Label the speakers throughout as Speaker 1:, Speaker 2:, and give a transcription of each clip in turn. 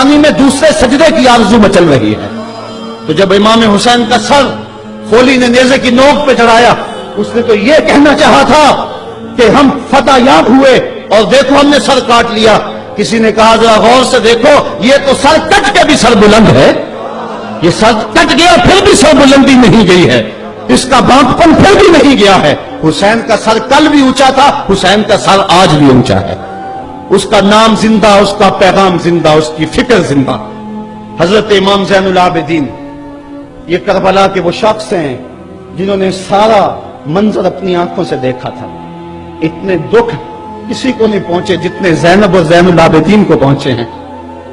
Speaker 1: पानी में दूसरे सजदे की आरज़ू मचल रही है। तो जब इमाम हुसैन का सर खोली ने नेज़े की नोक पे चढ़ाया, उसने तो ये कहना चाहा था कि हम फतहयाब हुए और देखो हमने सर काट लिया। किसी ने कहा जरा गौर से देखो, ये तो सर कट के भी सर बुलंद है, ये सर कट गया फिर भी सर बुलंदी नहीं गई है, इसका बांकपन फिर भी नहीं गया है। हुसैन का सर कल भी ऊंचा था, हुसैन का सर आज भी ऊंचा है। उसका नाम जिंदा, उसका पैगाम जिंदा, उसकी फिक्र जिंदा। हजरत इमाम ज़ैनुल आबिदीन ये करबला के वो शख्स हैं जिन्होंने सारा मंजर अपनी आंखों से देखा था। इतने दुख किसी को नहीं पहुंचे जितने ज़ैनब और ज़ैनुल आबिदीन को पहुंचे हैं।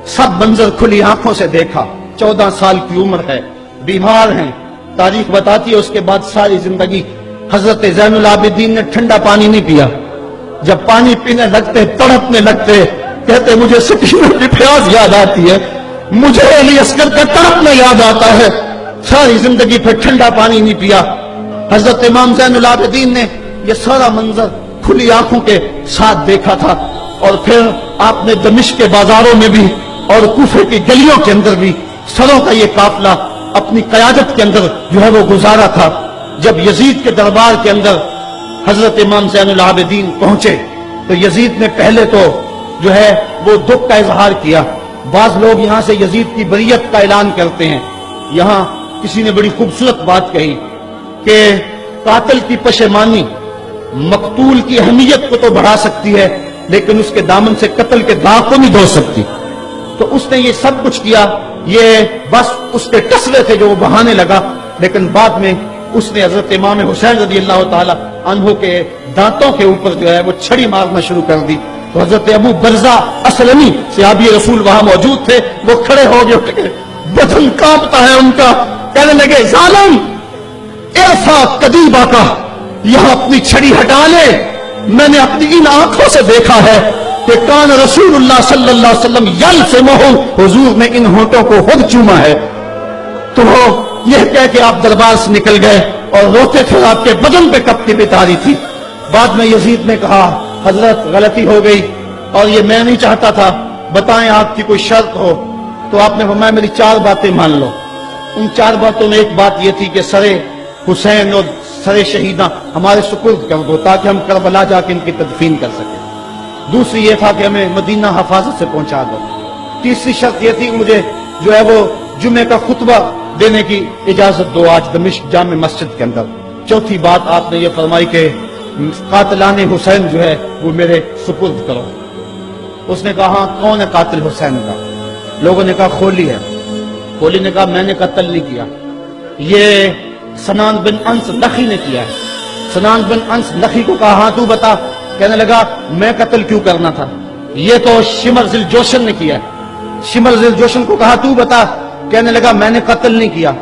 Speaker 1: सब मंजर खुली आंखों से देखा। 14 साल की उम्र है, बीमार हैं, तारीख बताती है उसके बाद सारी जिंदगी हजरत ज़ैनुल आबिदीन ने ठंडा पानी नहीं पिया। जब पानी पीने लगते तड़पने लगते, कहते मुझे सकीना की प्यास याद आती है, मुझे अली अस्कर का तड़पना याद आता है। सारी जिंदगी फिर ठंडा पानी नहीं पिया। हजरत इमाम ज़ैनुल आबिदीन ने यह सारा मंजर खुली आंखों के साथ देखा था। और फिर आपने दमिश्क के बाजारों में भी और कूफे की गलियों के अंदर भी सरों का ये काफिला अपनी क़यादत के अंदर जो है वो गुजारा था। जब यजीद के दरबार के अंदर हजरत इमाम ज़ैनुल आबिदीन पहुंचे तो यजीद ने पहले तो जो है वो दुख का इजहार किया। बाज लोग यहां से यजीद की बरियत का ऐलान करते हैं। यहां किसी ने बड़ी खूबसूरत बात कही कि कातिल की पशेमानी मकतूल की अहमियत को तो बढ़ा सकती है, लेकिन उसके दामन से कत्ल के दाग को नहीं धो सकती। तो उसने ये सब कुछ किया, ये बस उसके टसरे थे जो वो बहाने लगा। लेकिन बाद में उसने हजरत इमाम हुसैन रज़ियल्लाहु ताला अन्हु के दांतों के ऊपर जो है वो छड़ी मारना शुरू कर दी। तो हजरत अबू बरज़ा असलमी सहाबी रसूल वहां मौजूद थे, वो खड़े हो गए, उठ के बदन कांपता है उनका, कहने लगे जालिम इरफा कदीबा का, यहां अपनी छड़ी हटा ले। मैंने अपनी इन आंखों से देखा है कि कान रसूलुल्लाह सल्लल्लाहु अलैहि वसल्लम यल्फ़िमुहु, हुजूर ने इन होठों को खुद चूमा है। तो यह कह के आप दरबार से निकल गए और रोते थे, आपके बदन पे कपटी बितारी थी। बाद में यजीद ने कहा हजरत गलती हो गई और ये मैं नहीं चाहता था, बताएं आपकी कोई शर्त हो। तो आपने फरमाया मेरी 4 बातें मान लो। उन 4 बातों में एक बात यह थी कि सरे हुसैन और सरे शहीदा हमारे सुपुर्द कर दो ताकि हम करबला जाके इनकी तदफीन कर सकें। दूसरी ये था कि हमें मदीना हफाजत से पहुंचा दो। तीसरी शर्त यह थी कि मुझे जो है वो जुमे का खुतबा देने की इजाजत दो आज दमिश्क जामे मस्जिद के अंदर। चौथी बात आपने ये फरमाई कि कातिलाने हुसैन जो है वो मेरे सुपुर्द करो। उसने कहा हाँ कौन है कातिल हुसैन का? लोगों ने कहा खोली है। खोली ने कहा मैंने कत्ल नहीं किया, ये सनान बिन अंस नखी ने किया है। सनान बिन अंस नखी को कहा हाँ तू बता। कहने लगा मैं कत्ल क्यों करना था, ये तो शिमर जिल जोशन ने किया है। शिमर जिल जोशन को कहा तू बता। कहने लगा मैंने कत्ल नहीं किया,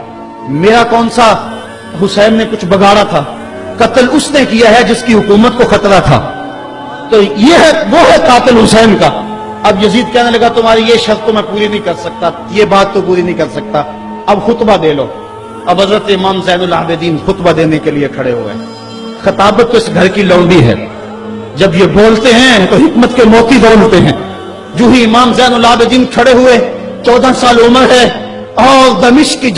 Speaker 1: मेरा कौन सा हुसैन ने कुछ बगाड़ा था, कत्ल उसने किया है जिसकी हुकूमत को खतरा था। तो ये है वो है कातिल हुसैन का। अब यजीद कहने लगा तुम्हारी ये शर्त तो मैं पूरी नहीं कर सकता, ये बात तो पूरी नहीं कर सकता, अब खुतबा दे लो। अब हजरत इमाम ज़ैनुल आबिदीन खुतबा देने के लिए खड़े हुए। खताबत तो इस घर की लौंडी है, जब ये बोलते हैं तो हिकमत के मोती बोलते हैं। जो ही इमाम ज़ैनुल आबिदीन खड़े हुए, 14 साल उम्र है और दमिश्क की